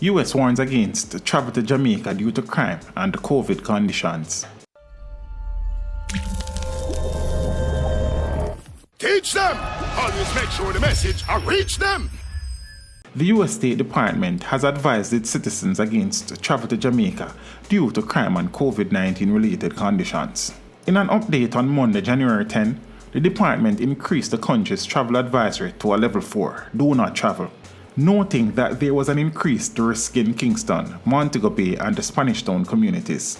US warns against travel to Jamaica due to crime and COVID conditions. Teach them! Always make sure the message reach them! The US State Department has advised its citizens against travel to Jamaica due to crime and COVID-19 related conditions. In an update on Monday, January 10, the department increased the country's travel advisory to a level 4, do not travel, noting that there was an increased risk in Kingston, Montego Bay and the Spanish Town communities.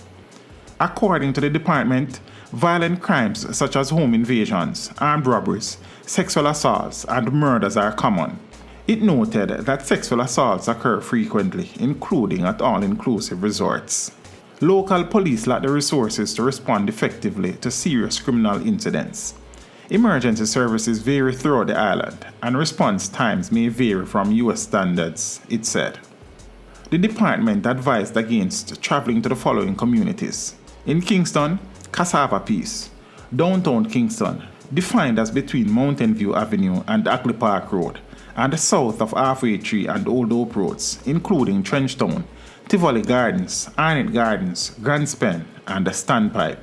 According to the department, violent crimes such as home invasions, armed robberies, sexual assaults and murders are common. It noted that sexual assaults occur frequently, including at all-inclusive resorts. Local police lack the resources to respond effectively to serious criminal incidents. Emergency services vary throughout the island, and response times may vary from US standards, it said. The department advised against traveling to the following communities. In Kingston, Cassava Peace. Downtown Kingston, defined as between Mountain View Avenue and Ackley Park Road, and south of Halfway Tree and Old Hope Roads, including Trenchtown, Tivoli Gardens, Arnett Gardens, Grand Spen, and the Standpipe.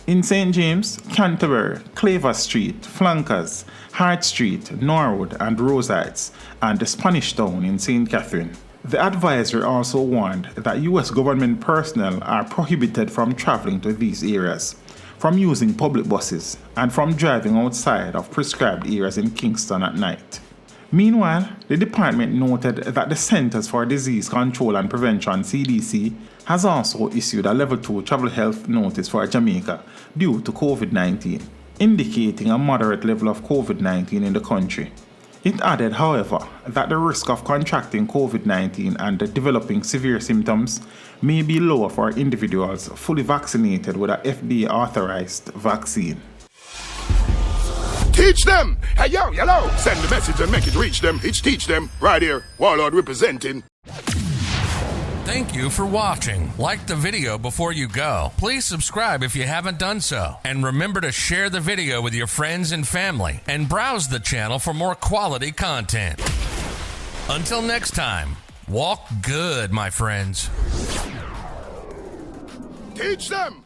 In St. James, Canterbury, Claver Street, Flankers, Hart Street, Norwood, and Rose Heights, and the Spanish Town in St. Catherine. The advisory also warned that US government personnel are prohibited from traveling to these areas, from using public buses, and from driving outside of prescribed areas in Kingston at night. Meanwhile, the department noted that the Centers for Disease Control and Prevention (CDC) has also issued a Level 2 travel health notice for Jamaica due to COVID-19, indicating a moderate level of COVID-19 in the country. It added, however, that the risk of contracting COVID-19 and developing severe symptoms may be lower for individuals fully vaccinated with a FDA-authorized vaccine. Teach them! Hey, yo, hello! Send the message and make it reach them. It's teach them. Right here, Warlord representing. Thank you for watching. Like the video before you go. Please subscribe if you haven't done so. And remember to share the video with your friends and family. And browse the channel for more quality content. Until next time, walk good, my friends. Teach them!